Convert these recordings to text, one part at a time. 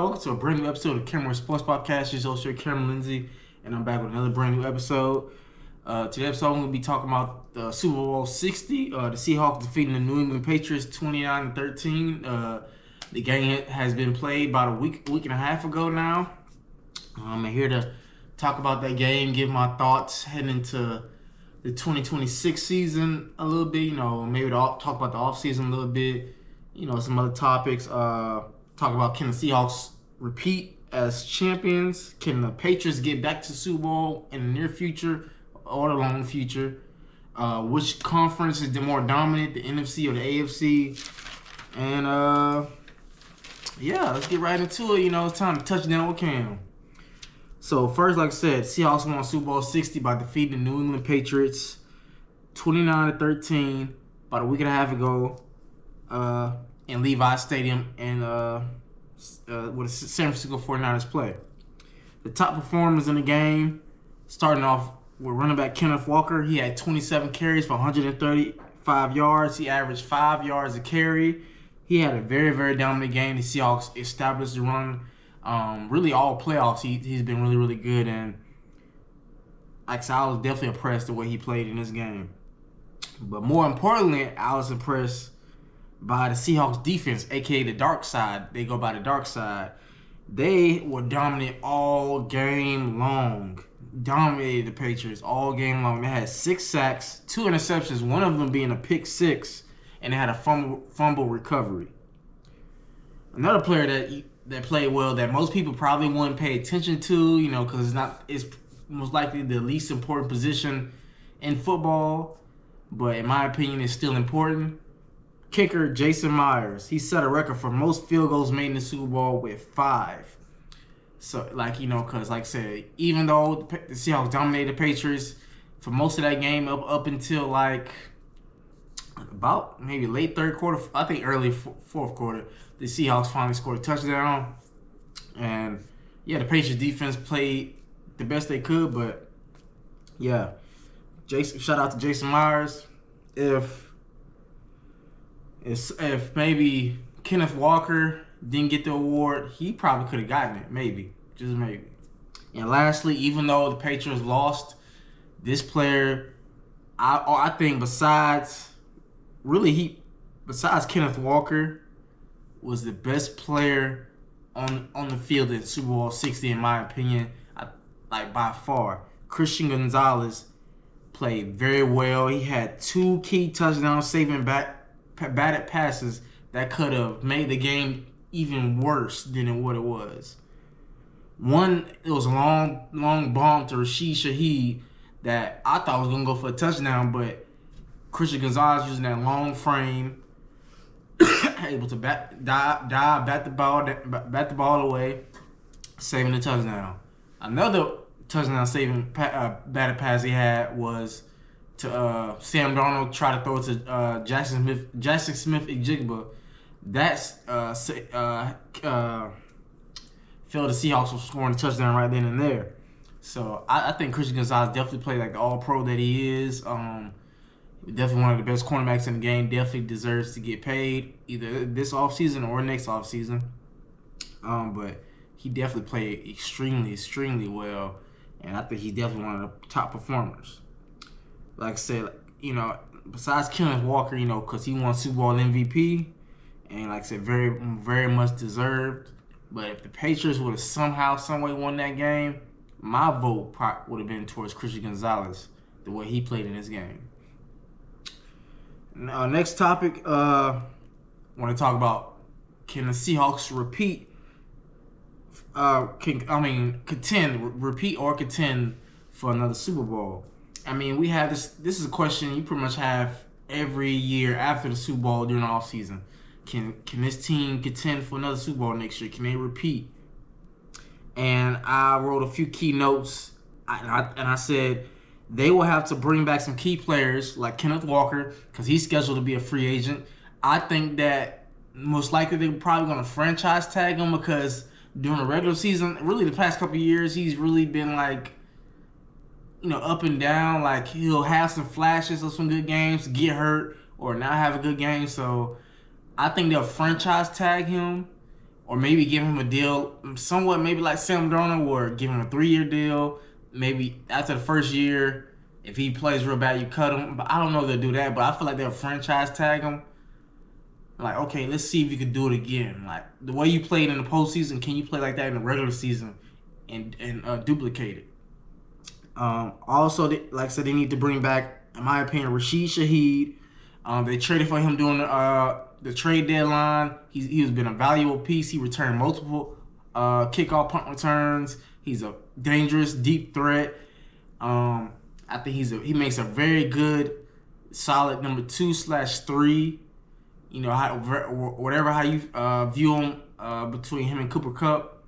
welcome to a brand new episode of Cameron Sports Podcast. Your host, Cameron Lindsay, and I'm back with another brand new episode. Today's episode, I'm going to be talking about the Super Bowl 60. The Seahawks defeating the New England Patriots 29-13. The game has been played about a week and a half ago now. I'm here to talk about that game, give my thoughts heading into the 2026 season a little bit. Maybe talk about the offseason a little bit. Some other topics. Talk about, can the Seahawks repeat as champions? Can the Patriots get back to Super Bowl in the near future or the long future? Which conference is the more dominant, the NFC or the AFC? And let's get right into it. It's time to touch down with Cam. So first, like I said, Seahawks won Super Bowl 60 by defeating the New England Patriots 29-13 about a week and a half ago in Levi Stadium and with the San Francisco 49ers play. The top performers in the game, starting off with running back Kenneth Walker. He had 27 carries for 135 yards. He averaged 5 yards a carry. He had a very, very dominant game. The Seahawks established the run. Really all playoffs, he's been really, really good. And like I said, I was definitely impressed the way he played in this game. But more importantly, I was impressed by the Seahawks defense, a.k.a. the dark side. They go by the dark side. They were dominant all game long. Dominated the Patriots all game long. They had 6 sacks, 2 interceptions, one of them being a pick six, and they had a fumble recovery. Another player that played well that most people probably wouldn't pay attention to, because it's most likely the least important position in football, but in my opinion, it's still important. Kicker Jason Myers, he set a record for most field goals made in the Super Bowl with 5. So, because like I said, even though the Seahawks dominated the Patriots for most of that game up until about maybe late third quarter, I think early fourth quarter, the Seahawks finally scored a touchdown. And the Patriots defense played the best they could, but shout out to Jason Myers. If maybe Kenneth Walker didn't get the award, he probably could have gotten it, maybe, just maybe. And lastly, even though the Patriots lost, this player, I think besides Kenneth Walker, was the best player on the field in Super Bowl 60, in my opinion, by far. Christain Gonzalez played very well. He had 2 key touchdowns, saving batted passes that could have made the game even worse than what it was. One, it was a long bomb to Rashid Shaheed that I thought was going to go for a touchdown, but Christain Gonzalez using that long frame, able to bat the ball away, saving the touchdown. Another touchdown saving batted pass he had was to Sam Darnold, try to throw it to Jackson Smith-Njigba. That's failed the Seahawks from scoring a touchdown right then and there. So I think Christain Gonzalez definitely played like the all-pro that he is. Definitely one of the best cornerbacks in the game. Definitely deserves to get paid either this offseason or next offseason. But he definitely played extremely, extremely well. And I think he's definitely one of the top performers. Like I said, besides Kenneth Walker, because he won Super Bowl MVP. And like I said, very, very much deserved. But if the Patriots would have somehow, some way won that game, my vote would have been towards Christain Gonzalez, the way he played in this game. Now, next topic, I want to talk about, can the Seahawks contend for another Super Bowl? I mean, we have this is a question you pretty much have every year after the Super Bowl during the offseason. Can this team contend for another Super Bowl next year? Can they repeat? And I wrote a few key notes, and I said they will have to bring back some key players like Kenneth Walker, because he's scheduled to be a free agent. I think that most likely they're probably going to franchise tag him, because during the regular season, really the past couple of years, he's really been up and down. Like, he'll have some flashes of some good games, get hurt, or not have a good game. So I think they'll franchise tag him, or maybe give him a deal somewhat maybe like Sam Darnold, or give him a 3-year deal. Maybe after the first year, if he plays real bad, you cut him. But I don't know if they'll do that. But I feel like they'll franchise tag him. Like, okay, let's see if you can do it again. Like, the way you played in the postseason, can you play like that in the regular season and duplicate it? Also, like I said, they need to bring back, in my opinion, Rashid Shaheed. They traded for him during the trade deadline. He's been a valuable piece. He returned multiple kickoff punt returns. He's a dangerous deep threat. I think he makes a very good, solid number 2/3. You know, how you view him between him and Cooper Kupp.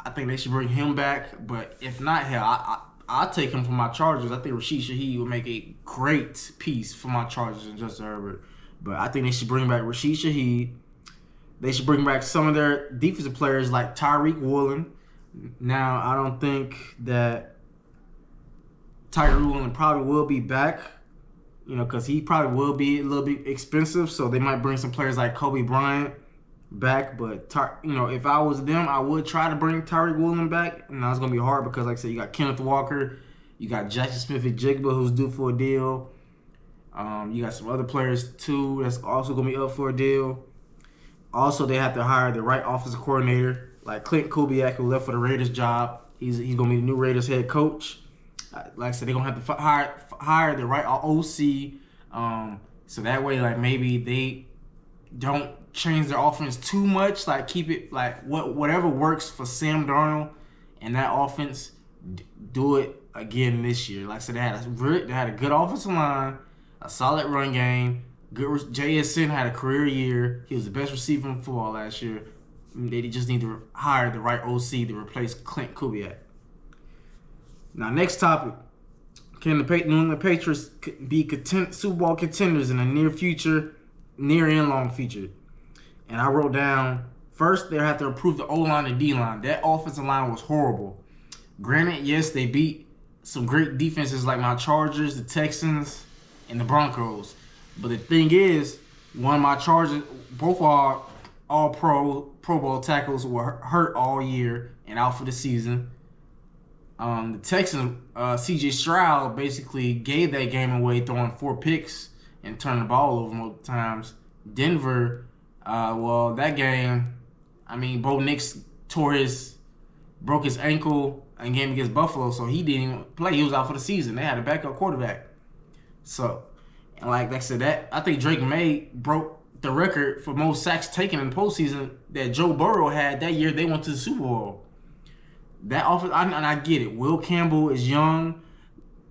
I think they should bring him back. But if not, hell, I'll take him for my Chargers. I think Rashid Shaheed would make a great piece for my Chargers and Justin Herbert. But I think they should bring back Rashid Shaheed. They should bring back some of their defensive players like Tyreek Woolen. Now, I don't think that Tyreek Woolen probably will be back, you know, because he probably will be a little bit expensive. So they might bring some players like Kobe Bryant back. But, you know, if I was them, I would try to bring Tyreek Woolen back. And it's going to be hard because, like I said, you got Kenneth Walker. You got Jackson Smith-Njigba, who's due for a deal. You got some other players, too, that's also going to be up for a deal. Also, they have to hire the right offensive coordinator, like Clint Kubiak, who left for the Raiders job. He's going to be the new Raiders head coach. Like I said, they're going to have to hire the right OC. So that way, like, maybe they don't change their offense too much. Like, keep it, like, whatever works for Sam Darnold and that offense, do it again this year. Like I said, they had a good offensive line, a solid run game. JSN had a career year. He was the best receiver in football last year. They just need to hire the right OC to replace Clint Kubiak. Now, next topic. Can the New England Patriots be Super Bowl contenders in the near and long future? And I wrote down, first, they have to improve the O-line and D-line. That offensive line was horrible. Granted, yes, they beat some great defenses like my Chargers, the Texans, and the Broncos. But the thing is, one of my Chargers, both are all Pro Bowl tackles were hurt all year and out for the season. The Texans, C.J. Stroud basically gave that game away, throwing 4 picks and turning the ball over multiple times. Denver, that game, I mean, Bo Nix broke his ankle in game against Buffalo, so he didn't even play. He was out for the season. They had a backup quarterback. So, and like I said, I think Drake May broke the record for most sacks taken in the postseason that Joe Burrow had that year they went to the Super Bowl. That offense, and I get it. Will Campbell is young.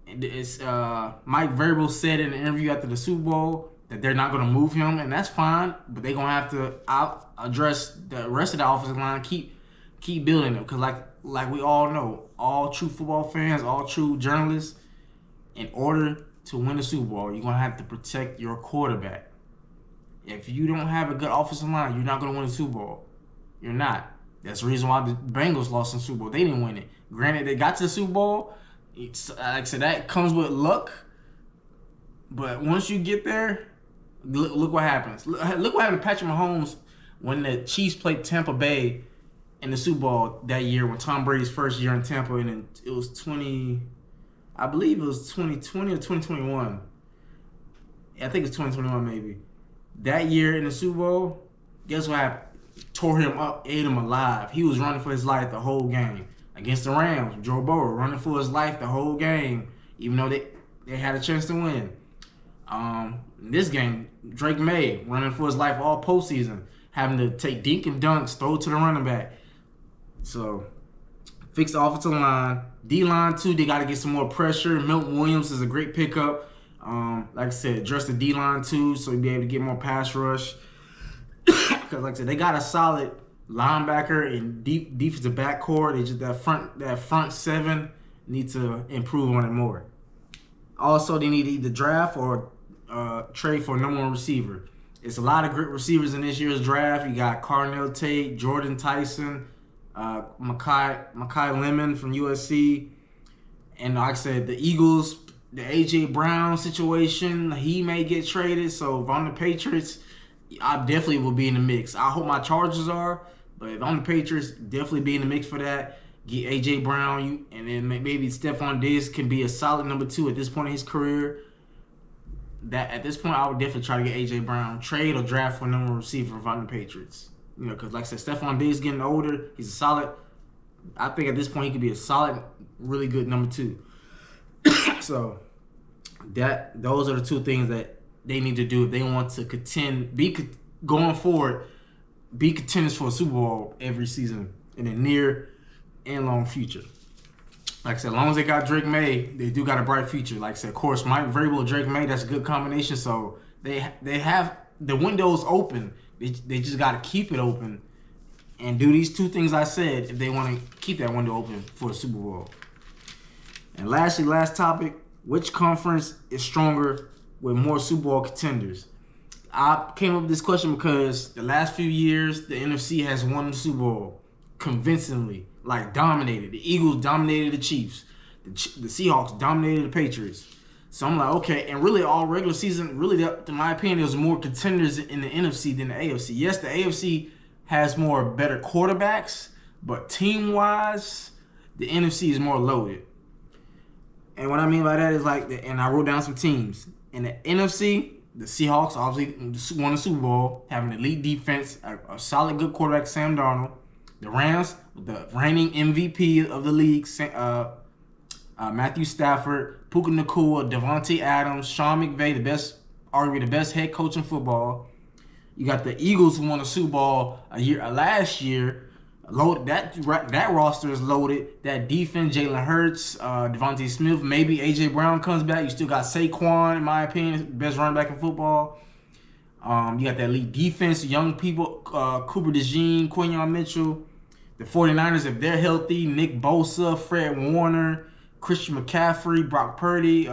It's Mike Vrabel said in an interview after the Super Bowl that they're not going to move him, and that's fine. But they're going to have to address the rest of the offensive line, keep building them. Because like we all know, all true football fans, all true journalists, in order to win the Super Bowl, you're going to have to protect your quarterback. If you don't have a good offensive line, you're not going to win the Super Bowl. You're not. That's the reason why the Bengals lost in the Super Bowl. They didn't win it. Granted, they got to the Super Bowl. Like I said, that comes with luck. But once you get there, look what happens. Look what happened to Patrick Mahomes when the Chiefs played Tampa Bay in the Super Bowl that year when Tom Brady's first year in Tampa, and it was 2020 or 2021. I think it's 2021 maybe. That year in the Super Bowl, guess what happened? Tore him up, ate him alive. He was running for his life the whole game. Against the Rams, Joe Burrow running for his life the whole game, even though they had a chance to win. In this game, Drake May running for his life all postseason, having to take dink and dunks, throw it to the running back. So, fix the offensive line. D-line, too, they got to get some more pressure. Milton Williams is a great pickup. Like I said, address the D-line, too, so you'll be able to get more pass rush. Because, like I said, they got a solid linebacker and defensive backcourt. They just that front seven need to improve on it more. Also, they need to either draft or trade for a number 1 receiver. It's a lot of great receivers in this year's draft. You got Carnell Tate, Jordan Tyson, Makai Lemon from USC, and like I said, the Eagles, the A.J. Brown situation, he may get traded. So if I'm the Patriots, I definitely will be in the mix. I hope my Chargers are, But if I'm the Patriots, definitely be in the mix for that. Get A.J. Brown, and then maybe Stephon Diggs can be a solid number 2 at this point in his career. That at this point, I would definitely try to get A.J. Brown, trade or draft for a number receiver if I'm the Patriots. Because like I said, Stephon Diggs getting older. He's a solid. I think at this point he could be a solid, really good number 2. So those are the 2 things that they need to do if they want to contend. Going forward, be contenders for a Super Bowl every season in the near and long future. Like I said, as long as they got Drake May, they do got a bright future. Like I said, of course, Mike Vrabel, Drake May, that's a good combination. So they have the windows open. They just got to keep it open and do these 2 things I said if they want to keep that window open for a Super Bowl. And lastly, last topic, which conference is stronger with more Super Bowl contenders? I came up with this question because the last few years, the NFC has won the Super Bowl convincingly, like dominated. The Eagles dominated the Chiefs. The Seahawks dominated the Patriots. So I'm like, okay, and really all regular season, really, in my opinion, there's more contenders in the NFC than the AFC. Yes, the AFC has more better quarterbacks, but team-wise, the NFC is more loaded. And what I mean by that is and I wrote down some teams. In the NFC, the Seahawks obviously won the Super Bowl, having an elite defense, a solid, good quarterback, Sam Darnold. The Rams, the reigning MVP of the league, Matthew Stafford, Puka Nacua, Devontae Adams, Sean McVay, arguably the best head coach in football. You got the Eagles who won the Super Bowl last year. That roster is loaded. That defense, Jalen Hurts, Devontae Smith, maybe A.J. Brown comes back. You still got Saquon, in my opinion, best running back in football. You got that elite defense, young people, Cooper DeJean, Quinyon Mitchell. The 49ers, if they're healthy, Nick Bosa, Fred Warner, Christian McCaffrey, Brock Purdy,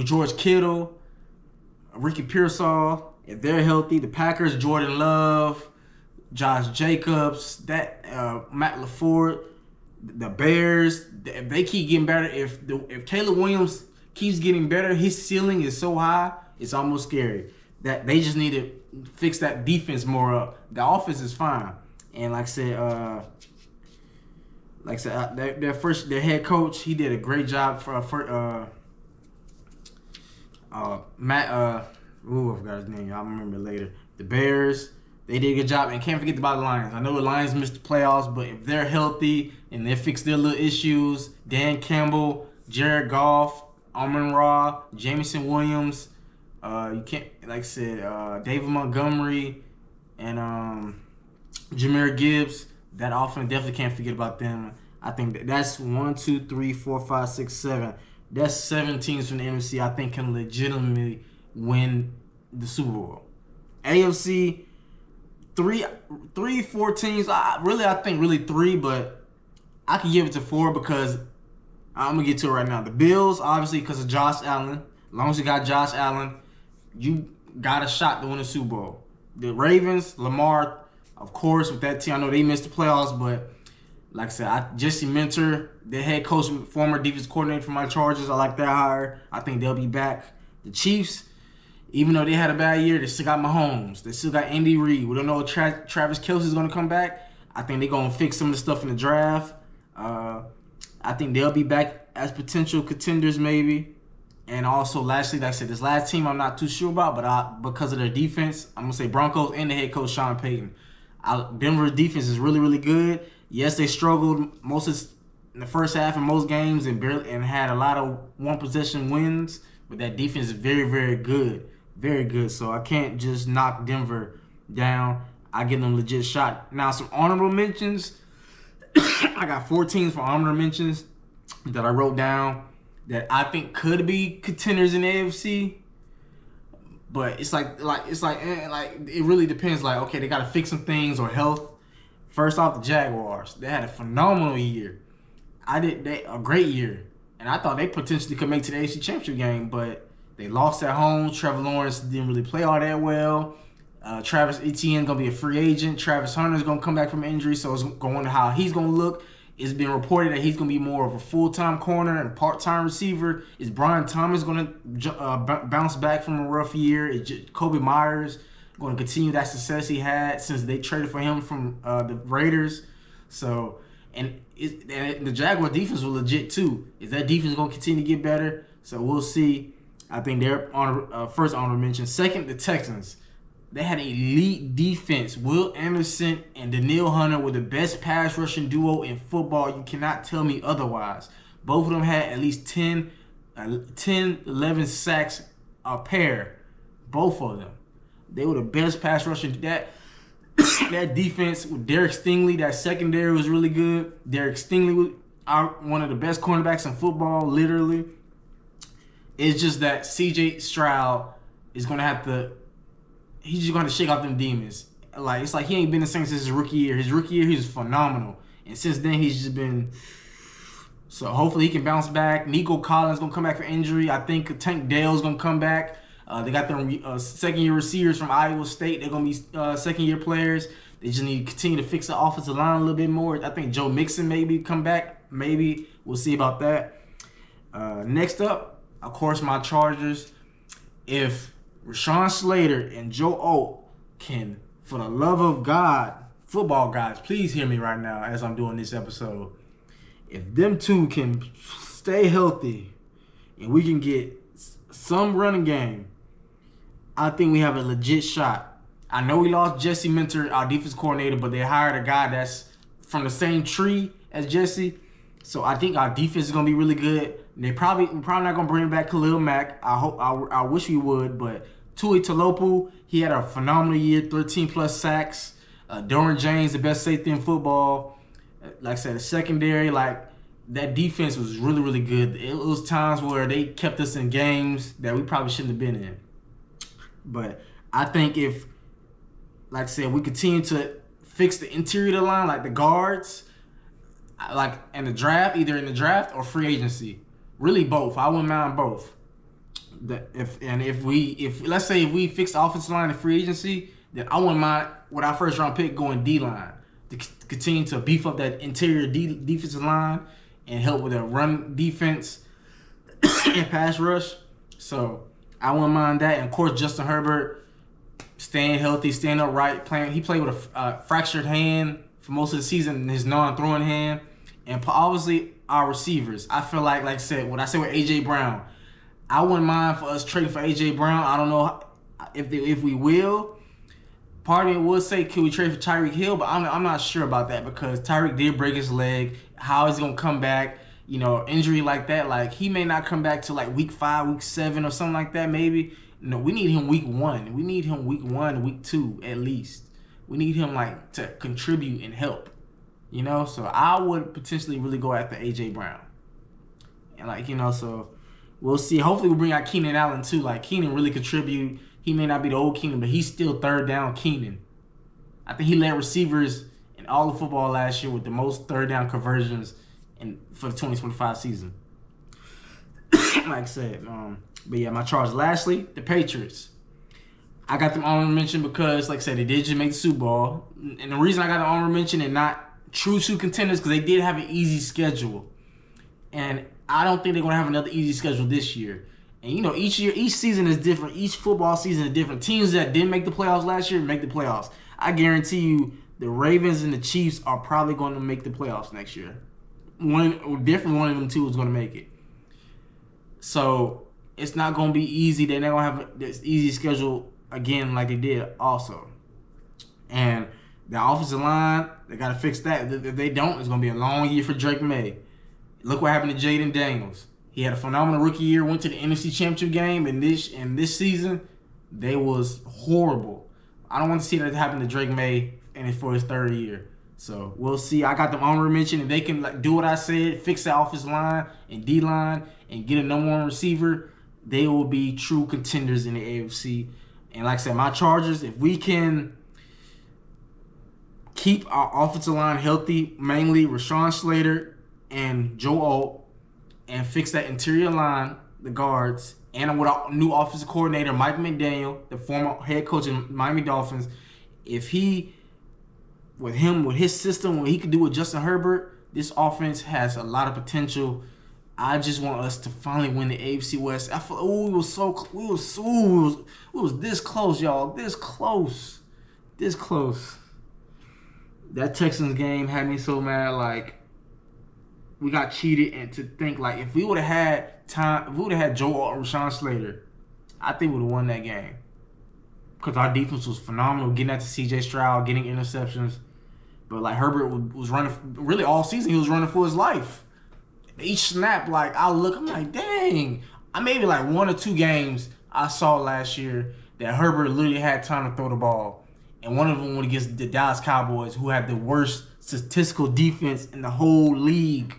George Kittle, Ricky Pearsall. If they're healthy, the Packers, Jordan Love, Josh Jacobs, Matt LaFleur, the Bears. If they keep getting better, if Caleb Williams keeps getting better, his ceiling is so high, it's almost scary. That they just need to fix that defense more up. The offense is fine, and like I said, their head coach, he did a great job for Matt. I forgot his name. I'll remember later. The Bears, they did a good job. And can't forget about the Lions. I know the Lions missed the playoffs, but if they're healthy and they fix their little issues, Dan Campbell, Jared Goff, Amon-Ra, Jameson Williams, you can't, like I said, David Montgomery, and Jahmyr Gibbs, that offense, definitely can't forget about them. I think that's 1, 2, 3, 4, 5, 6, 7. That's 7 teams from the NFC I think can legitimately win the Super Bowl. AFC, 4 teams. I think 3, but I can give it to 4 because I'm gonna get to it right now. The Bills, obviously, because of Josh Allen. As long as you got Josh Allen, you got a shot to win the Super Bowl. The Ravens, Lamar, of course, with that team. I know they missed the playoffs, but like I said, Jesse Minter, the head coach, former defense coordinator for my Chargers. I like that hire. I think they'll be back. The Chiefs, even though they had a bad year, they still got Mahomes. They still got Andy Reid. We don't know if Travis Kelce's going to come back. I think they're going to fix some of the stuff in the draft. I think they'll be back as potential contenders maybe. And also, lastly, like I said, this last team I'm not too sure about, but because of their defense, I'm going to say Broncos and the head coach, Sean Payton. Denver's defense is really, really good. Yes, they struggled in the first half in most games and had a lot of one-possession wins, but that defense is very, very good. Very good. So I can't just knock Denver down. I give them a legit shot. Now, some honorable mentions. I got 4 teams for honorable mentions that I wrote down that I think could be contenders in the AFC. But it's like it really depends. Like, okay, they got to fix some things or health. First off, the Jaguars. They had a phenomenal year. A great year. And I thought they potentially could make to the AFC Championship game, but they lost at home. Trevor Lawrence didn't really play all that well. Travis Etienne going to be a free agent. Travis Hunter's going to come back from injury, so it's going to wonder how he's going to look It's been reported that he's going to be more of a full-time corner and part-time receiver. Is Brian Thomas going to bounce back from a rough year? Is Kobe Myers going to continue that success he had since they traded for him from the Raiders? So, and the Jaguar defense was legit too. Is that defense going to continue to get better? So we'll see. I think they're first honorable mention. Second, the Texans. They had an elite defense. Will Anderson and Daniil Hunter were the best pass rushing duo in football. You cannot tell me otherwise. Both of them had at least 10, 11 sacks a pair. Both of them. They were the best pass rushing. That defense with Derek Stingley, that secondary was really good. Derek Stingley was one of the best cornerbacks in football, literally. It's just that C.J. Stroud is going to have to... He's just going to shake off them demons. It's like he ain't been the same since his rookie year. His rookie year, he was phenomenal. And since then, he's just been... So hopefully he can bounce back. Nico Collins going to come back for injury. I think Tank Dale's going to come back. They got their second-year receivers from Iowa State. They're going to be second-year players. They just need to continue to fix the offensive line a little bit more. I think Joe Mixon maybe come back. Maybe. We'll see about that. Next up, of course, my Chargers. If Rashawn Slater and Joe Alt can, for the love of God, football guys, please hear me right now as I'm doing this episode. If them two can stay healthy and we can get some running game, I think we have a legit shot. I know we lost Jesse Minter, our defense coordinator, but they hired a guy that's from the same tree as Jesse. So I think our defense is gonna be really good. We're probably not gonna bring back Khalil Mack. I wish we would, but Tui Talopu, he had a phenomenal year, 13 plus sacks. Derwin James, the best safety in football. Like I said, the secondary, that defense was really, really good. It was times where they kept us in games that we probably shouldn't have been in. But I think if, like I said, we continue to fix the interior of the line, like the guards, in the draft, either in the draft or free agency. Really both. I wouldn't mind both. If we fix the offensive line in free agency, then I wouldn't mind with our first round pick going D-line to continue to beef up that interior defensive line and help with a run defense and pass rush. So I wouldn't mind that. And of course, Justin Herbert staying healthy, staying upright, playing. He played with a fractured hand for most of the season, his non-throwing hand. And obviously, our receivers. I feel like I said, what I said with A.J. Brown, I wouldn't mind for us trading for A.J. Brown. I don't know if we will. Part of me would say, can we trade for Tyreek Hill? But I'm not sure about that because Tyreek did break his leg. How is he going to come back? Injury like that. He may not come back to week 5, week 7 or something like that maybe. No, we need him week 1. We need him week 1, week 2 at least. We need him to contribute and help. So I would potentially really go after A.J. Brown. And so we'll see. Hopefully we'll bring out Keenan Allen too. Keenan really contribute. He may not be the old Keenan, but he's still third down Keenan. I think he led receivers in all of football last year with the most third down conversions for the 2025 season. Like I said, but yeah, my Chargers. Lastly, the Patriots. I got them honorable mention because, like I said, they did just make the Super Bowl. And the reason I got an honorable mention and not true contenders because they did have an easy schedule. And I don't think they're going to have another easy schedule this year. And, each season is different. Each football season is different. Teams that didn't make the playoffs last year make the playoffs. I guarantee you the Ravens and the Chiefs are probably going to make the playoffs next year. Definitely one of them two is going to make it. So it's not going to be easy. They're not going to have this easy schedule again like they did also. And the offensive line, they got to fix that. If they don't, it's going to be a long year for Drake May. Look what happened to Jaden Daniels. He had a phenomenal rookie year, went to the NFC Championship game, and this season, they was horrible. I don't want to see that happen to Drake May for his third year. So we'll see. I got them honorable mention. If they can do what I said, fix the offensive line and D-line and get a number 1 receiver, they will be true contenders in the AFC. And like I said, my Chargers, if we can keep our offensive line healthy, mainly Rashawn Slater and Joe Alt, and fix that interior line, the guards, and with our new offensive coordinator, Mike McDaniel, the former head coach of Miami Dolphins, with his system, what he could do with Justin Herbert, This offense has a lot of potential. I just want us to finally win the AFC West. I feel, we was this close, y'all. This close. That Texans game had me so mad. Like, we got cheated, and to think like if we would have had time, if we would have had Joe or Rashawn Slater, I think we would have won that game. Because our defense was phenomenal, getting at the C.J. Stroud, getting interceptions. But like Herbert was running, really all season he was running for his life. Each snap, like I'm like, dang. I maybe like 1 or 2 games I saw last year that Herbert literally had time to throw the ball. And one of them was against the Dallas Cowboys, who had the worst statistical defense in the whole league.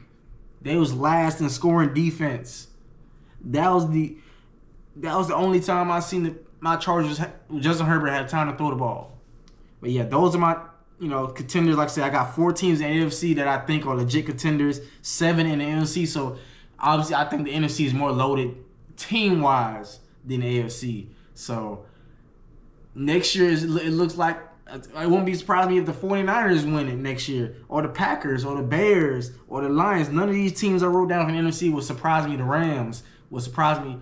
They was last in scoring defense. That was the only time I seen my Chargers, Justin Herbert, had time to throw the ball. But yeah, those are my contenders. Like I said, I got 4 teams in the NFC that I think are legit contenders, 7 in the NFC. So obviously, I think the NFC is more loaded team-wise than the AFC. So next year, it looks like I won't be surprised me if the 49ers win it next year, or the Packers, or the Bears, or the Lions. None of these teams I wrote down from the NFC would surprise me. The Rams would surprise me,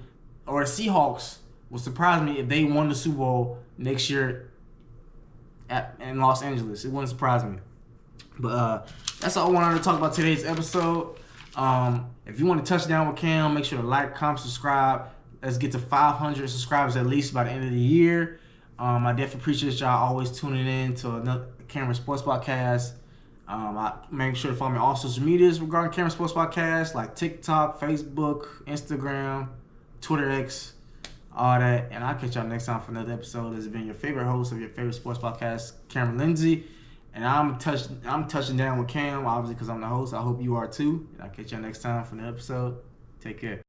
or the Seahawks would surprise me if they won the Super Bowl next year in Los Angeles. It wouldn't surprise me. But that's all I wanted to talk about today's episode. If you want to touch down with Cam, make sure to like, comment, subscribe. Let's get to 500 subscribers at least by the end of the year. I definitely appreciate y'all always tuning in to another Cameron Sports Podcast. Make sure to follow me on all social medias regarding Cameron Sports Podcast, like TikTok, Facebook, Instagram, Twitter X, all that. And I'll catch y'all next time for another episode. This has been your favorite host of your favorite sports podcast, Cameron Lindsay. And I'm touching down with Cam, obviously, because I'm the host. I hope you are too. And I'll catch y'all next time for another episode. Take care.